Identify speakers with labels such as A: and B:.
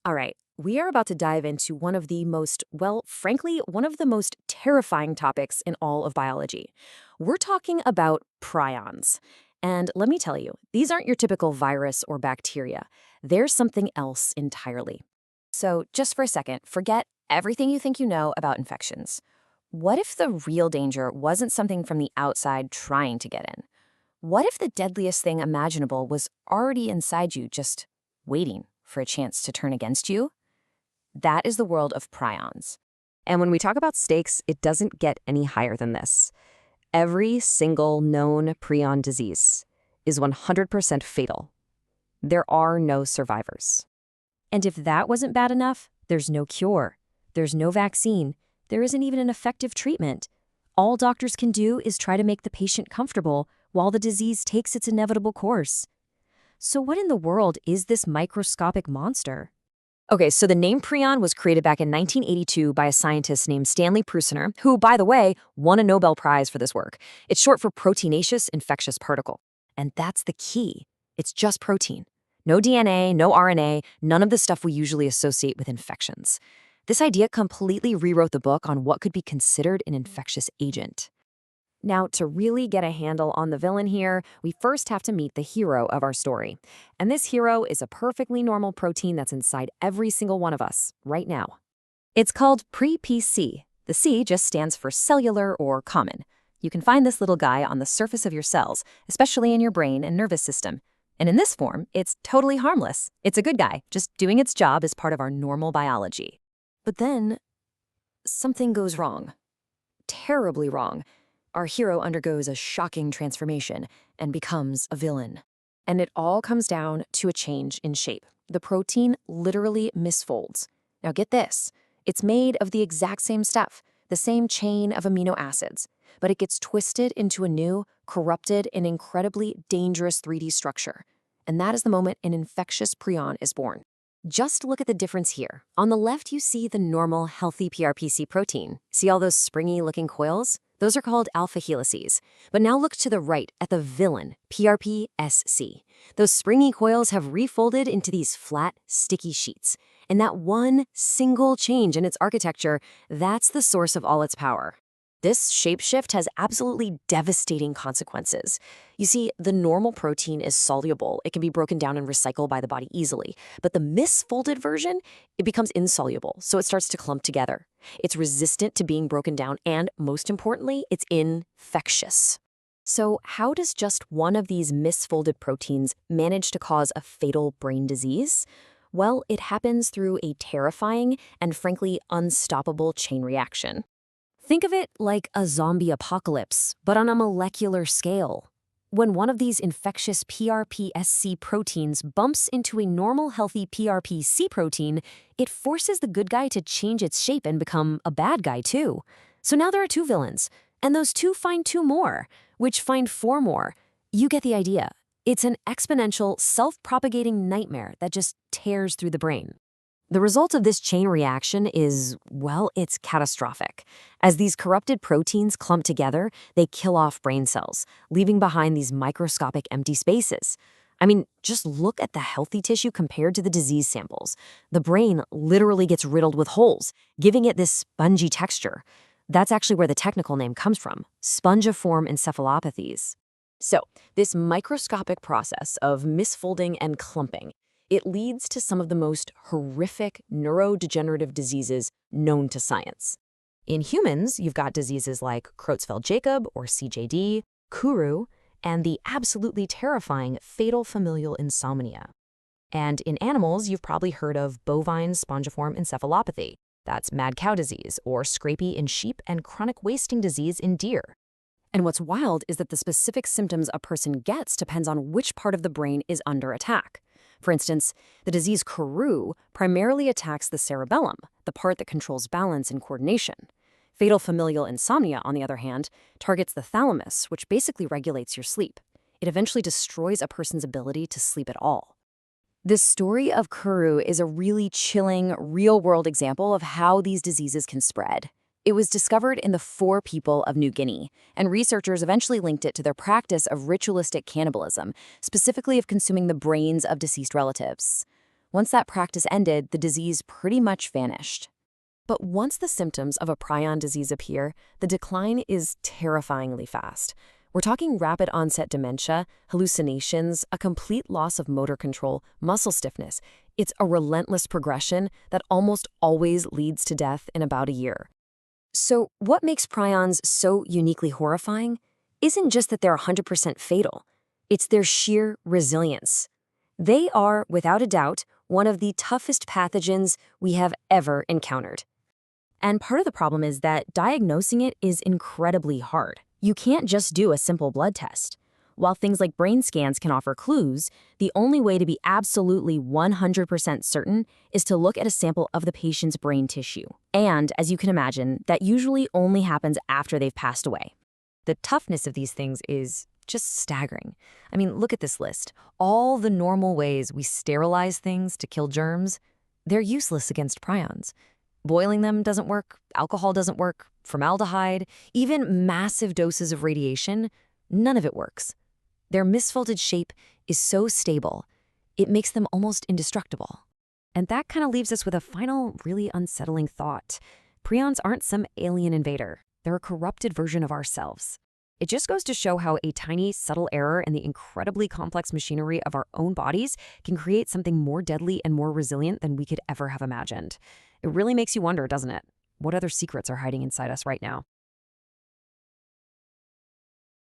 A: All right, we are about to dive into one of the most, well, frankly, one of the most terrifying topics in all of biology. We're talking about prions. And let me tell you, these aren't your typical virus or bacteria. They're something else entirely. So, just for a second, forget everything you think you know about infections. What if the real danger wasn't something from the outside trying to get in? What if the deadliest thing imaginable was already inside you, just waiting for a chance to turn against you? That is the world of prions. And when we talk about stakes, it doesn't get any higher than this. Every single known prion disease is 100% fatal. There are no survivors. And if that wasn't bad enough, there's no cure. There's no vaccine. There isn't even an effective treatment. All doctors can do is try to make the patient comfortable while the disease takes its inevitable course. So what in the world is this microscopic monster? Okay, so the name prion was created back in 1982 by a scientist named Stanley Prusiner, who, by the way, won a Nobel Prize for this work. It's short for proteinaceous infectious particle. And that's the key. It's just protein. No DNA, no RNA, none of the stuff we usually associate with infections. This idea completely rewrote the book on what could be considered an infectious agent. Now, to really get a handle on the villain here, we first have to meet the hero of our story. And this hero is a perfectly normal protein that's inside every single one of us, right now. It's called pre-PC. The C just stands for cellular or common. You can find this little guy on the surface of your cells, especially in your brain and nervous system. And in this form, it's totally harmless. It's a good guy, just doing its job as part of our normal biology. But then, something goes wrong. Terribly wrong. Our hero undergoes a shocking transformation and becomes a villain. And it all comes down to a change in shape. The protein literally misfolds. Now get this, it's made of the exact same stuff, the same chain of amino acids, but it gets twisted into a new, corrupted, and incredibly dangerous 3D structure. And that is the moment an infectious prion is born. Just look at the difference here. On the left, you see the normal, healthy PRPC protein. See all those springy-looking coils? Those are called alpha helices. But now look to the right at the villain, PRPSC. Those springy coils have refolded into these flat, sticky sheets. And that one single change in its architecture, that's the source of all its power. This shapeshift has absolutely devastating consequences. You see, the normal protein is soluble. It can be broken down and recycled by the body easily. But the misfolded version, it becomes insoluble, so it starts to clump together. It's resistant to being broken down, and most importantly, it's infectious. So how does just one of these misfolded proteins manage to cause a fatal brain disease? Well, it happens through a terrifying and frankly unstoppable chain reaction. Think of it like a zombie apocalypse, but on a molecular scale. When one of these infectious PRPSC proteins bumps into a normal, healthy PRPC protein, it forces the good guy to change its shape and become a bad guy too. So now there are two villains, and those two find two more, which find four more. You get the idea. It's an exponential, self-propagating nightmare that just tears through the brain. The result of this chain reaction is, well, it's catastrophic. As these corrupted proteins clump together, they kill off brain cells, leaving behind these microscopic empty spaces. I mean, just look at the healthy tissue compared to the disease samples. The brain literally gets riddled with holes, giving it this spongy texture. That's actually where the technical name comes from, spongiform encephalopathies. So, this microscopic process of misfolding and clumping, it leads to some of the most horrific neurodegenerative diseases known to science. In humans, you've got diseases like Creutzfeldt-Jakob, or CJD, Kuru, and the absolutely terrifying fatal familial insomnia. And in animals, you've probably heard of bovine spongiform encephalopathy. That's mad cow disease, or scrapie in sheep, and chronic wasting disease in deer. And what's wild is that the specific symptoms a person gets depends on which part of the brain is under attack. For instance, the disease Kuru primarily attacks the cerebellum, the part that controls balance and coordination. Fatal familial insomnia, on the other hand, targets the thalamus, which basically regulates your sleep. It eventually destroys a person's ability to sleep at all. This story of Kuru is a really chilling, real-world example of how these diseases can spread. It was discovered in the Four People of New Guinea, and researchers eventually linked it to their practice of ritualistic cannibalism, specifically of consuming the brains of deceased relatives. Once that practice ended, the disease pretty much vanished. But once the symptoms of a prion disease appear, the decline is terrifyingly fast. We're talking rapid onset dementia, hallucinations, a complete loss of motor control, muscle stiffness. It's a relentless progression that almost always leads to death in about a year. So what makes prions so uniquely horrifying isn't just that they're 100% fatal. It's their sheer resilience. They are, without a doubt, one of the toughest pathogens we have ever encountered. And part of the problem is that diagnosing it is incredibly hard. You can't just do a simple blood test. While things like brain scans can offer clues, the only way to be absolutely 100% certain is to look at a sample of the patient's brain tissue. And, as you can imagine, that usually only happens after they've passed away. The toughness of these things is just staggering. I mean, look at this list. All the normal ways we sterilize things to kill germs, they're useless against prions. Boiling them doesn't work, alcohol doesn't work, formaldehyde, even massive doses of radiation, none of it works. Their misfolded shape is so stable, it makes them almost indestructible. And that kind of leaves us with a final, really unsettling thought. Prions aren't some alien invader. They're a corrupted version of ourselves. It just goes to show how a tiny, subtle error in the incredibly complex machinery of our own bodies can create something more deadly and more resilient than we could ever have imagined. It really makes you wonder, doesn't it? What other secrets are hiding inside us right now?